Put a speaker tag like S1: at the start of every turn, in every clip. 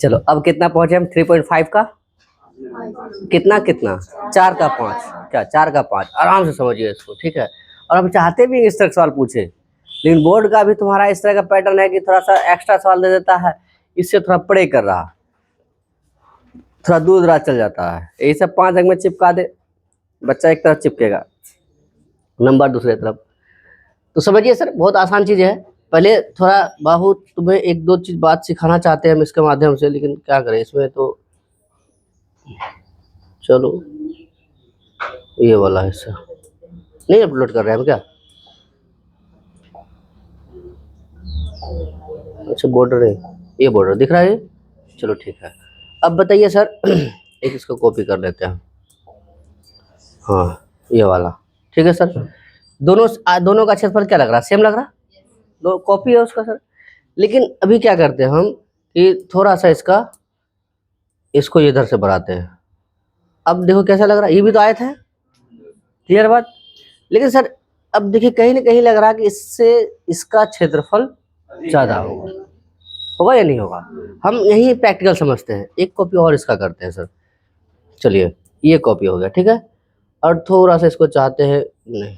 S1: चलो अब कितना पहुंचे हम 3.5 का कितना कितना 4 का 5, क्या 4 का 5, आराम से समझिए इसको, ठीक है। और हम चाहते भी इस तरह सवाल पूछे, लेकिन बोर्ड का भी तुम्हारा इस तरह का पैटर्न है कि थोड़ा सा एक्स्ट्रा सवाल दे देता है, इससे थोड़ा पढ़े कर रहा, थोड़ा दूर दराज चल जाता है। यही सब 5 अंक में चिपका दे, बच्चा एक तरफ चिपकेगा, नंबर दूसरे तरफ। तो समझिए सर, बहुत आसान चीज़ है। पहले थोड़ा बहुत तुम्हें एक दो चीज़ बात सिखाना चाहते हैं हम इसके माध्यम से, लेकिन क्या करें इसमें तो। चलो ये वाला हिस्सा नहीं अपलोड कर रहे हैं हम क्या? अच्छा बॉर्डर है, ये बॉर्डर दिख रहा है, चलो ठीक है। अब बताइए सर एक इसको कॉपी कर लेते हैं, हाँ ये वाला, ठीक है सर। दोनों का क्षेत्रफल क्या लग रहा है? सेम लग रहा, दो कॉपी है उसका सर। लेकिन अभी क्या करते हैं हम कि थोड़ा सा इसको इधर से बढ़ाते हैं। अब देखो कैसा लग रहा है, ये भी तो आयत है, क्लियर बात। लेकिन सर अब देखिए कहीं ना कहीं लग रहा है कि इससे इसका क्षेत्रफल ज़्यादा होगा या नहीं होगा। हम यही प्रैक्टिकल समझते हैं। एक कॉपी और इसका करते हैं सर, चलिए ये कॉपी हो गया, ठीक है। और थोड़ा सा इसको चाहते हैं नहीं,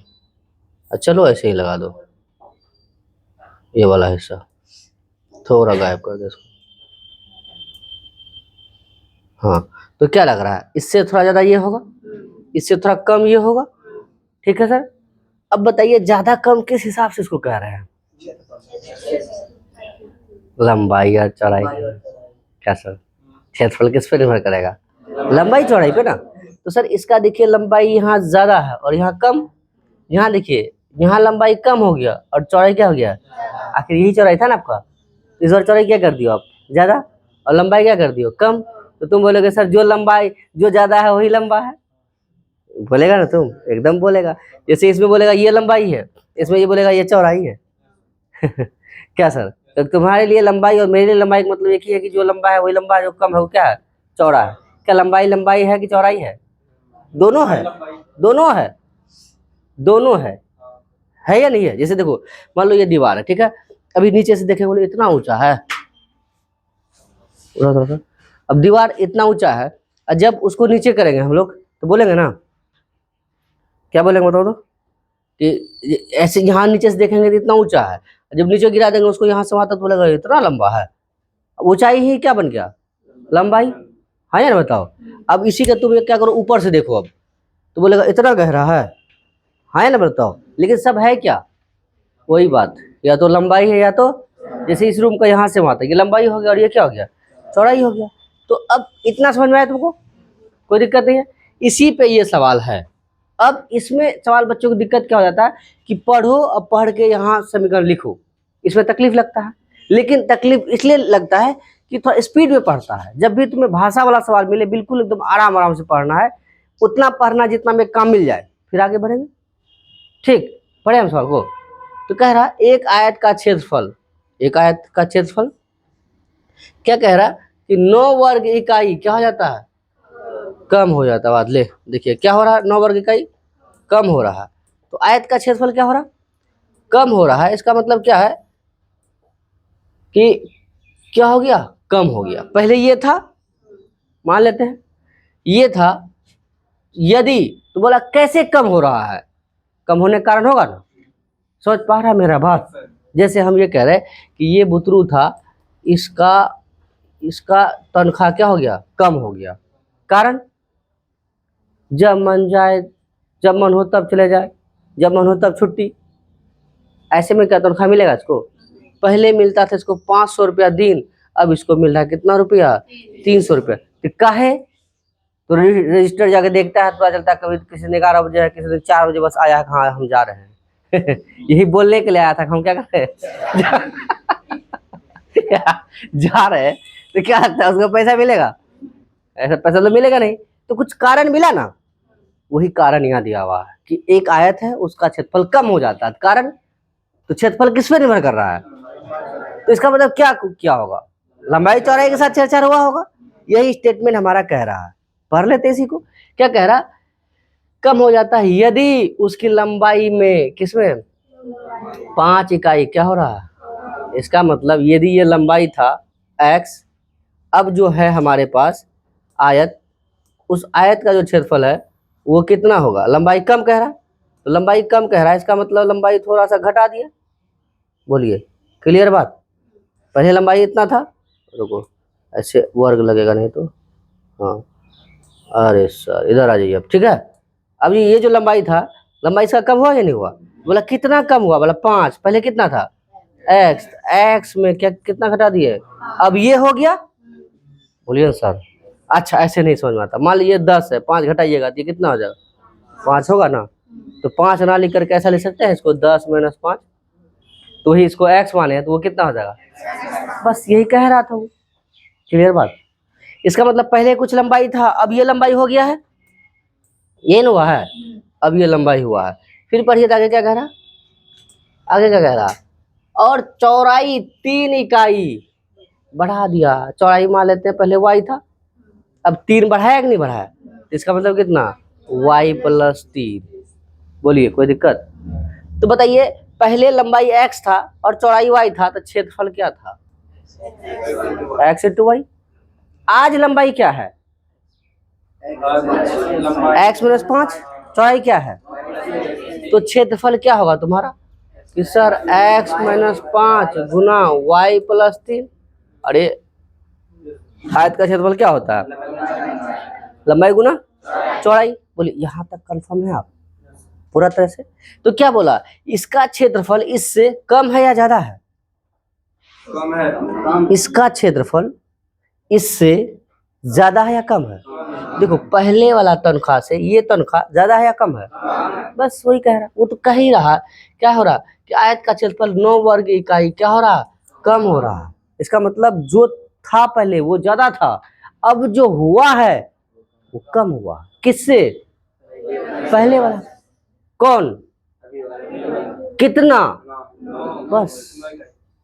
S1: चलो ऐसे ही लगा दो, ये वाला हिस्सा थोड़ा गायब कर दे इसको। हाँ तो क्या लग रहा है, इससे थोड़ा ज़्यादा ये होगा, इससे थोड़ा कम ये होगा, ठीक है सर। अब बताइए ज़्यादा कम किस हिसाब से इसको कह रहे हैं? लंबाई या चौड़ाई? क्या सर, क्षेत्रफल किस पे निर्भर करेगा? लंबाई चौड़ाई पे ना। तो सर इसका देखिए लंबाई यहाँ ज़्यादा है और यहाँ कम, यहाँ देखिए यहाँ लंबाई कम हो गया और चौड़ाई क्या हो गया? आखिर यही चौड़ाई था ना आपका, इस बार चौड़ाई क्या कर दियो आप? ज़्यादा, और लंबाई क्या कर दियो? कम। तो तुम बोलोगे सर जो लंबाई जो ज़्यादा है वही लंबा है, बोलेगा ना तुम, एकदम बोलेगा। जैसे इसमें बोलेगा ये लंबाई है, इसमें ये बोलेगा ये चौड़ाई है क्या सर? तो तुम्हारे लिए लंबाई और मेरे लिए लंबाई का मतलब एक ही है कि जो लंबा है वही लंबा है, जो कम है वो क्या है? चौड़ा है। क्या लंबाई लंबाई है कि चौड़ाई है? दोनों है, दोनों है, दोनों है या नहीं है? जैसे देखो मान लो ये दीवार है, ठीक है। अभी नीचे से देखें बोले इतना ऊंचा है, अब दीवार इतना ऊंचा है, और जब उसको नीचे करेंगे हम लोग तो बोलेंगे ना, क्या बोलेंगे बताओ तो, कि ऐसे यहाँ नीचे से देखेंगे तो इतना ऊंचा है, जब नीचे गिरा देंगे उसको यहाँ से वहां तक, बोलेगा इतना लंबा है। ऊंचाई ही क्या बन गया? लंबाई, हाँ या ना बताओ। अब इसी का तुम क्या करो, ऊपर से देखो, अब तो बोलेगा इतना गहरा है, हाँ या ना बताओ। लेकिन सब है क्या? वही बात, या तो लंबाई है या तो जैसे इस रूम का यहाँ से वहां तक ये लंबाई हो गया और ये क्या हो गया? चौड़ाई हो गया। तो अब इतना समझ में आया तुमको, कोई दिक्कत नहीं है। इसी पे ये सवाल है। अब इसमें सवाल बच्चों को दिक्कत क्या हो जाता है कि पढ़ो और पढ़ के यहाँ समीकरण लिखो, इसमें तकलीफ लगता है। लेकिन तकलीफ इसलिए लगता है कि थोड़ा स्पीड में पढ़ता है। जब भी तुम्हें भाषा वाला सवाल मिले बिल्कुल एकदम आराम आराम से पढ़ना है, उतना पढ़ना जितना में काम मिल जाए, फिर आगे बढ़ेंगे। ठीक, पढ़े हम सवाल को। तो कह रहा एक आयत का क्षेत्रफल, एक आयत का क्षेत्रफल क्या कह रहा कि 9 वर्ग इकाई क्या हो जाता है? कम हो जाता है। बात ले देखिए क्या हो रहा है, 9 वर्ग इकाई कम हो रहा है। तो आयत का क्षेत्रफल क्या हो रहा? कम हो रहा है। इसका मतलब क्या है कि क्या हो गया? कम हो गया। पहले ये था, मान लेते हैं ये था, यदि तो बोला कैसे कम हो रहा है? कम होने का कारण होगा ना, सोच पा रहा मेरा बात। जैसे हम ये कह रहे कि ये बुतरू था, इसका इसका तनख्वाह क्या हो गया? कम हो गया। कारण जब मन जाए, जब मन हो तब चले जाए, जब मन हो तब छुट्टी। ऐसे में क्या तनख्वाह मिलेगा इसको? पहले मिलता था इसको 500 रुपया दिन, अब इसको मिल रहा है कितना रुपया? 300 रुपया। तो काहे? तो रजिस्टर जाके देखता है, पता चलता है कभी किसी ने 11 बजे है, किसी ने 4 बजे बस आया है, हाँ हम जा रहे हैं यही बोलने के लिए आया था, हम क्या कर रहे हैं जा रहे हैं। तो क्या लगता है उसको पैसा मिलेगा? ऐसा पैसा तो मिलेगा नहीं। तो कुछ कारण मिला ना, वही कारण यहाँ दिया हुआ है कि एक आयत है उसका क्षेत्रफल कम हो जाता है। कारण तो क्षेत्रफल किस पे निर्भर कर रहा है? तो इसका मतलब क्या क्या होगा? लंबाई चौड़ाई के साथ छेड़छाड़ हुआ होगा। यही स्टेटमेंट हमारा कह रहा है। पढ़ लेते इसी को। क्या कह रहा? कम हो जाता है यदि उसकी लंबाई में किसमें 5 इकाई क्या हो रहा है? इसका मतलब यदि ये लंबाई था x, अब जो है हमारे पास आयत, उस आयत का जो क्षेत्रफल है वो कितना होगा? लंबाई कम कह रहा है, तो लंबाई कम कह रहा है, इसका मतलब लंबाई थोड़ा सा घटा दिया। बोलिए, क्लियर बात? पहले लंबाई इतना था, रुको ऐसे वर्ग लगेगा नहीं तो, हाँ, अरे सर इधर आ जाइए अब, ठीक है। अब ये जो लंबाई था, लंबाई इसका कम हुआ या नहीं हुआ? बोला कितना कम हुआ? बोला 5, पहले कितना था? x, x में क्या कितना घटा दिए? अब ये हो गया। बोलिए ना सर। अच्छा ऐसे नहीं समझ में आता, मान लीजिए 10 है, 5 घटाइएगा तो ये कितना हो जाएगा? 5 होगा ना। तो 5 ना लिख करके ऐसा लिख सकते हैं इसको 10 - 5, तो ही इसको x माने हैं तो वो कितना हो जाएगा? बस यही कह रहा था वो। क्लियर बात? इसका मतलब पहले कुछ लंबाई था, अब ये लंबाई हो गया है, ये ना हुआ है, अब ये लंबाई हुआ है। फिर पढ़िए आगे क्या कह रहा, आगे क्या कह रहा? और चौड़ाई 3 इकाई बढ़ा दिया। चौड़ाई मान लेते हैं पहले y था, अब 3 बढ़ाया कि नहीं बढ़ाया? तो इसका मतलब कितना? y + 3। बोलिए कोई दिक्कत? तो बताइए पहले लंबाई x था और चौड़ाई y था, तो क्षेत्रफल क्या था? x × y। आज लंबाई क्या है? x - 5, चौड़ाई क्या है? तो क्षेत्रफल क्या होगा तुम्हारा? कि सर x - 5 गुना y + 3। अरे आयत का क्षेत्रफल क्या होता है? लंबाई गुना चौड़ाई। बोलिए यहाँ तक कंफर्म है आप पूरा तरह से? तो क्या बोला, इसका क्षेत्रफल इससे कम है या ज्यादा है? कम है। इसका क्षेत्रफल इससे ज्यादा है या कम है? देखो पहले वाला तनख्वाह से ये तनख्वाह ज्यादा है या कम है? बस वही कह रहा, वो तो कह ही रहा। क्या हो रहा कि आयत का क्षेत्रफल 9 वर्ग इकाई क्या हो रहा? कम हो रहा। इसका मतलब जो था पहले वो ज्यादा था, अब जो हुआ है वो कम हुआ। किससे? पहले वाला। कौन? कितना? बस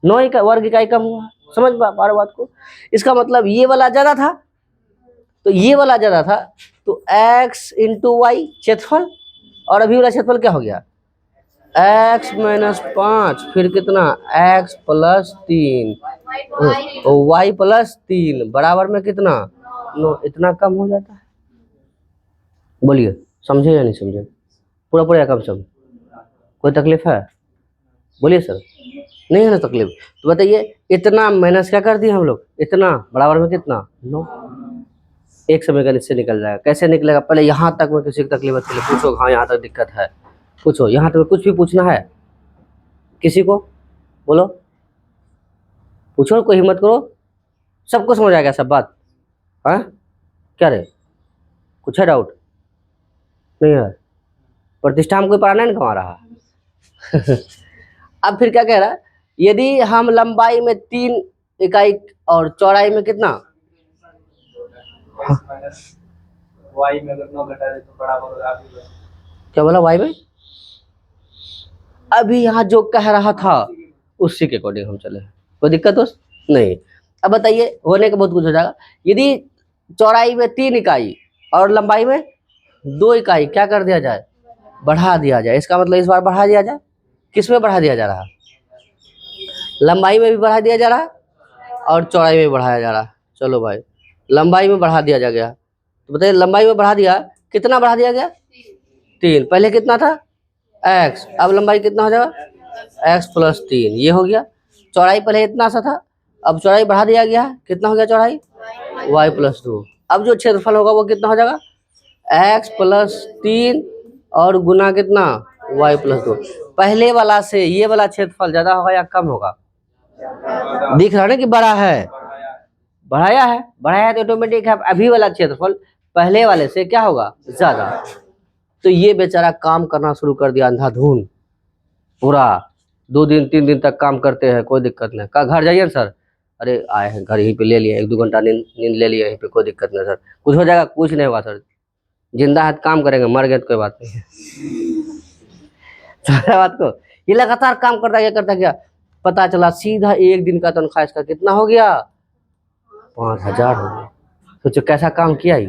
S1: 9 वर्ग इकाई कम हुआ। समझ पा रहे बात को? इसका मतलब ये वाला ज्यादा था, तो ये वाला ज्यादा था, तो x × y क्षेत्रफल, और अभी वाला क्षेत्रफल क्या हो गया? x - 5 फिर कितना? x + 3 y + 3 बराबर में कितना? 9। इतना कम हो जाता है। बोलिए समझे या नहीं समझे? पूरा पूरा या कम सम? कोई तकलीफ है? बोलिए सर। नहीं है ना तकलीफ? तो बताइए इतना माइनस क्या कर दिए हम लोग? इतना बराबर में कितना? 9। एक समय का इससे निकल जाएगा। कैसे निकलेगा? पहले यहाँ तक में किसी की तकलीफ है पूछो, हाँ यहाँ तक दिक्कत है, पूछो। यहाँ तक कुछ भी पूछना है किसी को, बोलो, पूछो, कोई हिम्मत करो। सबको समझ आएगा सब बात? हाँ क्या रे, कुछ है डाउट? नहीं है? प्रतिष्ठा में कोई पढ़ाना नहीं कमा रहा। अब फिर क्या कह रहा है? यदि हम लंबाई में 3 इकाई और चौड़ाई में कितना? वाई में अगर 9 घटा दे तो बराबर होगा। क्या बोला वाई में? अभी यहाँ जो कह रहा था उसी के अकॉर्डिंग हम चले। कोई दिक्कत हो? नहीं। अब बताइए होने का बहुत कुछ हो जाएगा। यदि चौड़ाई में 3 इकाई और लंबाई में 2 इकाई क्या कर दिया जाए? बढ़ा दिया जाए। इसका मतलब इस बार बढ़ा दिया जाए। किस में बढ़ा दिया जा रहा? लंबाई में भी बढ़ा दिया जा रहा और चौड़ाई में बढ़ाया जा रहा। चलो भाई लंबाई में बढ़ा दिया जा गया, तो बताइए लंबाई में बढ़ा दिया, कितना बढ़ा दिया गया? 3। पहले कितना था? x, अब लंबाई कितना हो जाएगा? x + 3। ये हो गया। चौड़ाई पहले इतना सा था, अब चौड़ाई बढ़ा दिया गया, कितना हो गया चौड़ाई? y + 2। अब जो क्षेत्रफल होगा वो कितना हो जाएगा? x + 3 और गुना कितना? y + 2। पहले वाला से ये वाला क्षेत्रफल ज्यादा होगा या कम होगा? दिख रहा है ना कि बड़ा है? बढ़ाया है, बढ़ाया है तो ऑटोमेटिक है अभी वाला क्षेत्रफल पहले वाले से क्या होगा? ज्यादा। तो ये बेचारा काम करना शुरू कर दिया अंधाधुन, पूरा 2 दिन 3 दिन तक काम करते हैं, कोई दिक्कत नहीं। कहा घर जाइए सर, अरे आए हैं घर यहीं पे ले लिए, 1-2 घंटा नींद ले लिया यहीं पे, कोई दिक्कत नहीं सर, कुछ हो जाएगा? कुछ नहीं होगा सर, जिंदा है तो काम करेंगे, मर गए तो कोई बात नहीं है। बात को ये लगातार काम करता गया करता गया, पता चला सीधा 1 दिन का तनख्वाह इसका कितना हो गया? 5000 हो गया। सोचो कैसा काम किया ही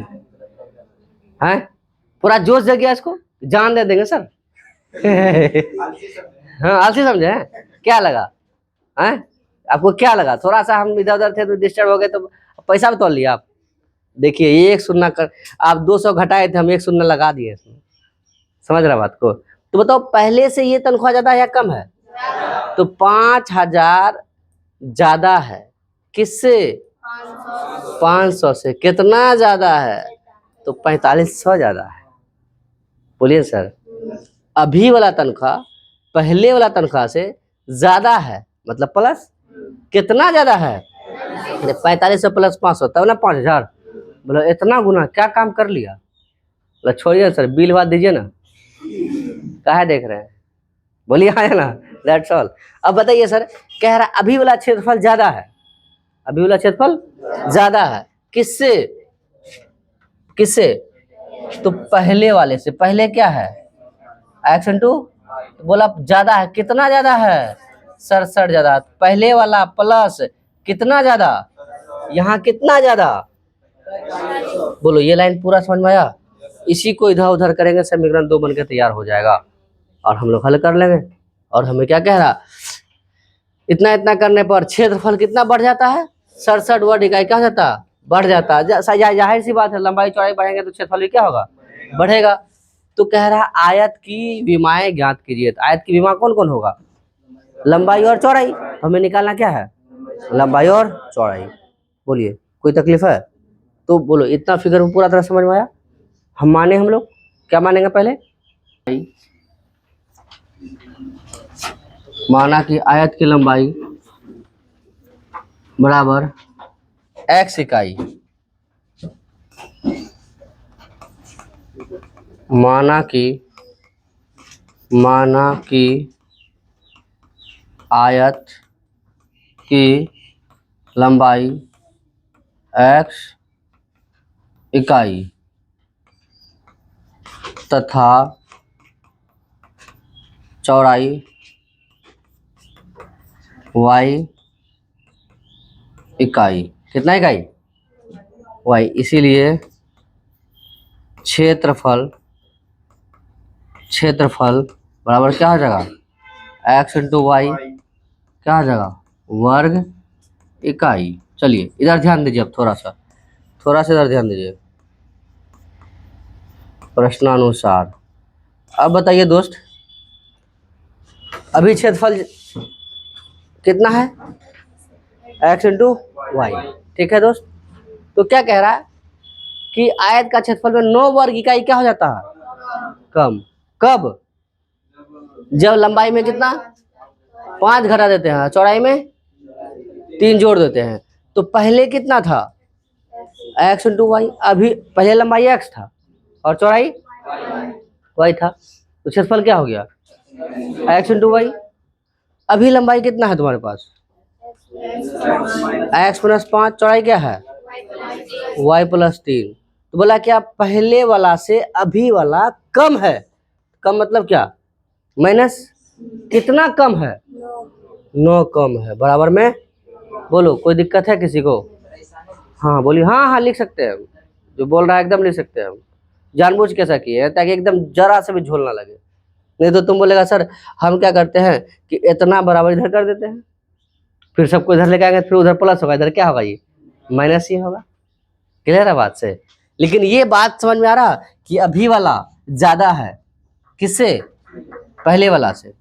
S1: है। पूरा जोश जग गया इसको, जान दे देंगे सर। हाँ आलसी समझे हैं? क्या लगा है आपको? क्या लगा? थोड़ा सा हम इधर उधर थे तो डिस्टर्ब हो गए तो पैसा भी तोल लिया आप। देखिए एक शून्य कर, आप 200 घटाए थे, हम एक शून्य लगा दिए इसमें। समझ रहा बात को? तो बताओ पहले से ये तनख्वाह ज्यादा है या कम है? तो 5,000 ज्यादा है किससे? 500 से। कितना ज्यादा है? तो 4500 ज्यादा है। बोलिए सर, अभी वाला तनख्वाह पहले वाला तनख्वाह से ज्यादा है, मतलब प्लस। कितना ज्यादा है? 4500 प्लस 500 तब ना 5000। बोलो इतना गुना क्या काम कर लिया? बोला छोड़िए सर, बिल बात दीजिए ना, काहे देख रहे हैं? बोलिए हाँ है ना, दैट्स ऑल। अब बताइए सर, कह रहा अभी वाला क्षेत्रफल ज्यादा है, अभी वाला क्षेत्रफल ज्यादा है किससे? किससे? तो पहले वाले से। पहले क्या है? x इंटू, बोला ज्यादा है। कितना ज्यादा है? 67 ज्यादा। पहले वाला प्लस कितना ज्यादा? यहाँ कितना ज्यादा? बोलो ये लाइन पूरा समझ में आया? इसी को इधर उधर करेंगे, समीकरण 2 बनकर तैयार हो जाएगा और हम लोग हल कर लेंगे। और हमें क्या कह रहा, इतना इतना करने पर क्षेत्रफल कितना बढ़ जाता है? 67 वर्ग इकाई क्या हो जाता है? बढ़ जाता है। जाहिर सी बात है, लंबाई चौड़ाई बढ़ेंगे तो क्षेत्रफल भी क्या होगा? बढ़ेगा। तो कह रहा आयत की विमाएं ज्ञात कीजिए। तो आयत की विमा कौन कौन होगा? लंबाई और चौड़ाई। हमें निकालना क्या है? लंबाई और चौड़ाई। बोलिए कोई तकलीफ है? तो बोलो इतना फिगर में पूरा तरह समझ में आया? हम माने, हम लोग क्या मानेंगे पहले? माना कि आयत की लंबाई बराबर x इकाई। माना कि आयत की लंबाई x इकाई तथा चौड़ाई y इकाई। कितना इकाई? y। इसीलिए क्षेत्रफल बराबर क्या हो जाएगा? x इंटू वाई क्या हो जाएगा? वर्ग इकाई। चलिए इधर ध्यान दीजिए, अब थोड़ा सा इधर ध्यान दीजिए प्रश्नानुसार। अब बताइए दोस्त, अभी क्षेत्रफल कितना है? x into y. ठीक है दोस्त। तो क्या कह रहा है कि आयत का क्षेत्रफल में 9 वर्ग इकाई क्या हो जाता है? कम। कब? जब लंबाई में कितना 5 घटा देते हैं, चौड़ाई में 3 जोड़ देते हैं। तो पहले कितना था? x into y. अभी पहले लंबाई x था और चौड़ाई y था, तो क्षेत्रफल क्या हो गया? x into y. अभी लंबाई कितना है तुम्हारे पास? x प्लस 5, चौड़ाई क्या है? y plus 3। तो बोला क्या पहले वाला से अभी वाला कम है? कम मतलब क्या? माइनस। कितना कम है? 9 कम है। बराबर में। बोलो कोई दिक्कत है किसी को? हाँ बोलिए। हाँ लिख सकते हैं, जो बोल रहा है एकदम लिख सकते हैं। हम जानबूझ कैसा किए हैं ताकि एकदम जरा से भी झोल ना लगे, नहीं तो तुम बोलेगा सर हम क्या करते हैं कि इतना बराबर इधर कर देते हैं, फिर सबको इधर लेके आएंगे, फिर उधर प्लस होगा, इधर क्या होगा? ये माइनस ही होगा। क्लियर है बात से? लेकिन ये बात समझ में आ रहा कि अभी वाला ज्यादा है किससे? पहले वाला से।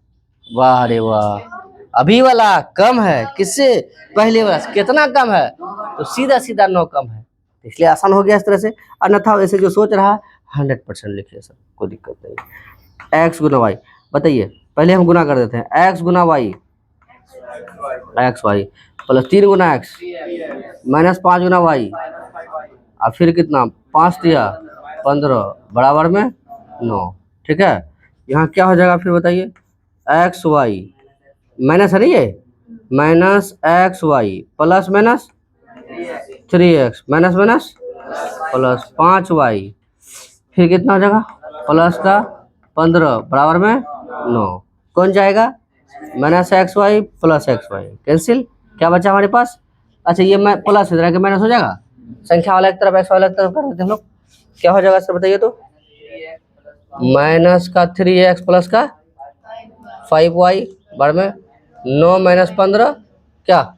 S1: वाह रे वाह। अभी वाला कम है किससे? पहले वाला से। कितना कम है? तो सीधा सीधा 9 कम है। इसलिए आसान हो गया इस तरह से। अन्यथा वैसे जो सोच रहा 100% लिखिए सर, कोई दिक्कत नहीं। x गुना वाई। बताइए पहले हम गुना कर देते हैं। x गुना वाई, एक्स वाई प्लस 3 गुना एक्स माइनस 5 गुना वाई, और फिर कितना 5 दिया 15 बराबर में 9। ठीक है, यहाँ क्या हो जाएगा फिर बताइए? एक्स वाई माइनस है नहीं ये, minus x y plus minus 3x minus minus plus 5y, फिर कितना हो जाएगा? प्लस का 15 बराबर में 9। कौन जाएगा? Minus x y plus x y cancel. क्या बचा हमारे पास? अच्छा ये मैं प्लस इधर के माइनस हो जाएगा, संख्या वाला एक तरफ एक्स वाला एक तरफ कर देते हैं हम लोग। क्या हो जाएगा सर बताइए तो? माइनस का 3x प्लस का 5y बार में 9 माइनस 15 क्या?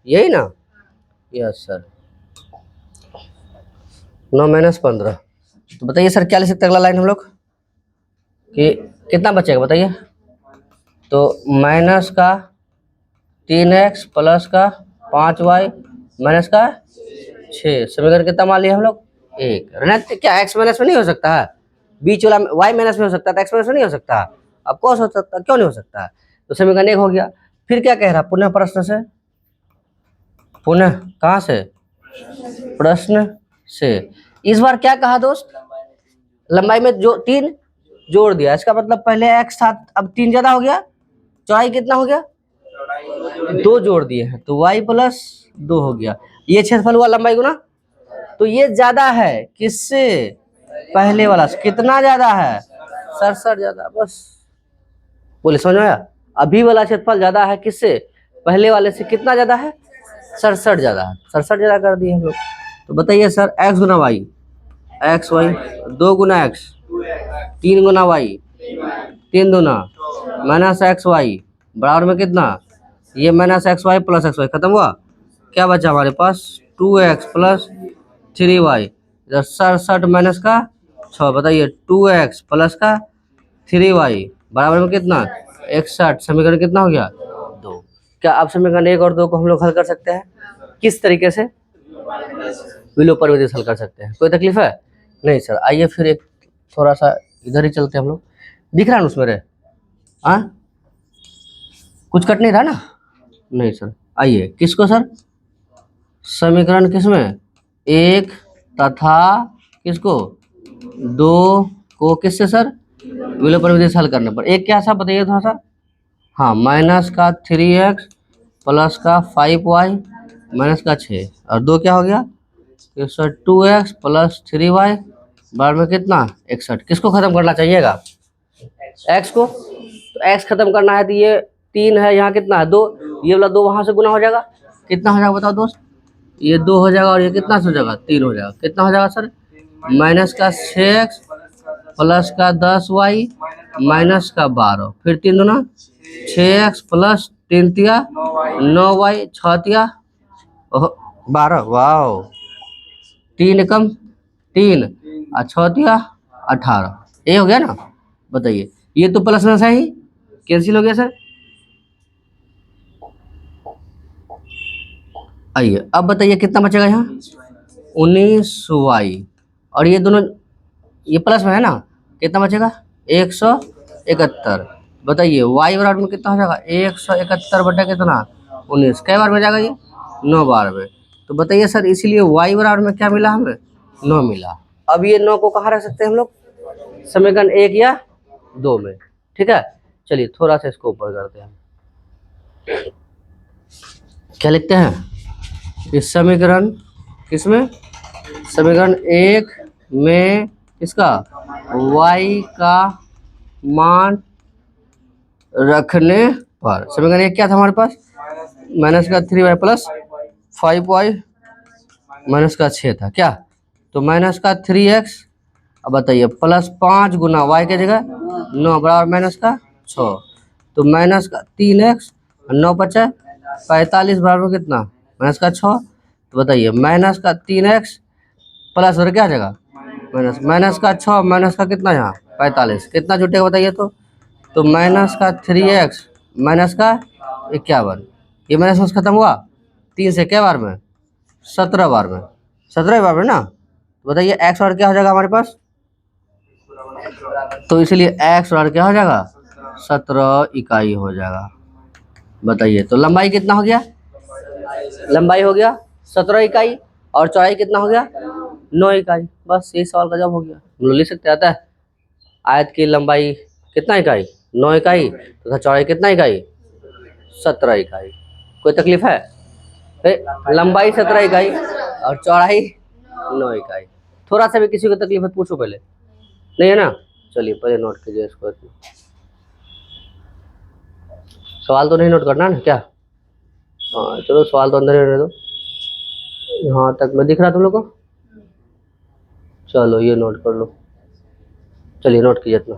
S1: यही ना? Yes sir. 9 - 15। तो बताइए सर क्या ले सकते हैं अगला लाइन हम लोग कि कितना बचेगा बताइए। तो माइनस का 3x प्लस का 5y माइनस का 6, समीकरण कितना मान लिया हम लोग 1। ऋणात्मक क्या x माइनस में नहीं हो सकता है, बीच वाला y माइनस में हो सकता है, तो x माइनस में नहीं हो सकता, अब कौन हो सकता, क्यों नहीं हो सकता। तो समीकरण 1 हो गया। फिर क्या कह रहा पुनः प्रश्न से, पुनः कहाँ से, प्रश्न से। इस बार क्या कहा दोस्त, लंबाई में जो 3 जोड़ दिया, इसका मतलब पहले x था अब 3 ज्यादा हो गया, चौड़ाई कितना हो गया 2 जोड़ दिए हैं तो y प्लस 2 हो गया। ये क्षेत्रफल हुआ लंबाई गुना, तो ये ज्यादा है किससे, पहले वाला से। कितना ज्यादा है 67 ज्यादा, बस बोले समझ में आया। अभी वाला क्षेत्रफल ज्यादा है किससे, पहले वाले से। कितना ज्यादा है 67 ज्यादा है, 67 ज्यादा कर दिए हम लोग। तो बताइए सर x गुना वाई, एक्स वाई 2 गुना एक्स 3 गुना वाई 3 दूना माइनस एक्स वाई बराबर में कितना, ये minus x y plus x y खत्म हुआ, क्या बचा हमारे पास 2x प्लस 3y, इधर 67 माइनस का 6, बताइए 2x प्लस का 3y बराबर में कितना 61। समीकरण कितना हो गया 2। क्या आप समीकरण 1 और 2 को हम लोग हल कर सकते हैं, किस तरीके से, विलोपन विधि से हल कर सकते हैं, कोई तकलीफ है नहीं सर। आइए फिर एक थोड़ा सा इधर ही चलते हैं हम लोग, दिख रहा है ना उसमें रे, हाँ कुछ कट नहीं रहा ना, नहीं सर। आइए किसको सर, समीकरण किसमें 1 तथा किसको 2 को किससे सर, विलोपन विधि से हल करने पर। एक क्या था बताइए थोड़ा सा, हाँ माइनस का 3x प्लस का 5y माइनस का 6, और 2 क्या हो गया तो सर 2x प्लस 3y बार में कितना 61। किसको खत्म करना चाहिएगा, x को। तो x खत्म करना है तो ये 3 है, यहाँ कितना है 2, ये वाला 2 वहां से गुना हो जाएगा, कितना हो जाएगा बताओ दोस्त, ये 2 हो जाएगा और ये कितना हो जाएगा 3 हो जाएगा, कितना हो जाएगा सर माइनस का 6x प्लस का 10y माइनस का 12, फिर 3 दूना 6x प्लस 3 तिया 9y 6 तिया 12, वाह 3 कम 3 और 6 तिया 18, ये हो गया ना। बताइए ये तो प्लस में से ही कैंसिल हो गया सर। आइए अब बताइए कितना बचेगा यहाँ 19y, और ये दोनों ये प्लस में है ना, कितना बचेगा 171। बताइए y बराबर में कितना हो जाएगा 171 बटा कितना 19, कै बार में जाएगा ये 9 बार में। तो बताइए सर इसीलिए y बराबर में क्या मिला हमें 9 मिला। अब ये 9 को कहाँ रख सकते हैं हम लोग, समीकरण 1 या 2 में, ठीक है। चलिए थोड़ा सा इसको ऊपर करते हैं, क्या लिखते हैं इस समीकरण किसमें, समीकरण 1 में इसका y का मान रखने पर। समीकरण 1 क्या था हमारे पास माइनस का 3y प्लस 5y माइनस का 6 था क्या, तो माइनस का 3x, अब बताइए प्लस 5 गुना y के जगह 9 बराबर माइनस का 6, तो माइनस का 3x 9 बचा 45 बराबर कितना माइनस का 6। तो बताइए माइनस का 3x प्लस और क्या आ जाएगा माइनस, माइनस का 6 माइनस का कितना यहाँ 45, कितना जुटेगा बताइए तो माइनस का 3x माइनस का 51, ये माइनस खत्म हुआ 3 से क्या बार में 17 बार में, 17 बार में ना। तो बताइए x और क्या हो जाएगा हमारे पास, तो इसलिए x और क्या हो जाएगा 17 इकाई हो जाएगा। बताइए तो लंबाई कितना हो गया, लंबाई हो गया 17 इकाई और चौड़ाई कितना हो गया 9 इकाई, बस यही सवाल का जवाब हो गया। हम लोग लिख सकते आता है आयत की लंबाई कितना इकाई 9 इकाई तथा चौड़ाई कितना इकाई 17 इकाई, कोई तकलीफ है, लंबाई 17 इकाई और चौड़ाई 9 इकाई। थोड़ा सा भी किसी को तकलीफ है पूछो पहले, नहीं है ना। चलिए पहले नोट कीजिए इसको, सवाल तो नहीं नोट करना ना क्या, हाँ चलो सवाल तो अंदर ही रहने दो, यहाँ तक मैं दिख रहा तुम लोग को, चलो ये नोट कर लो, चलिए नोट कीजिए इतना।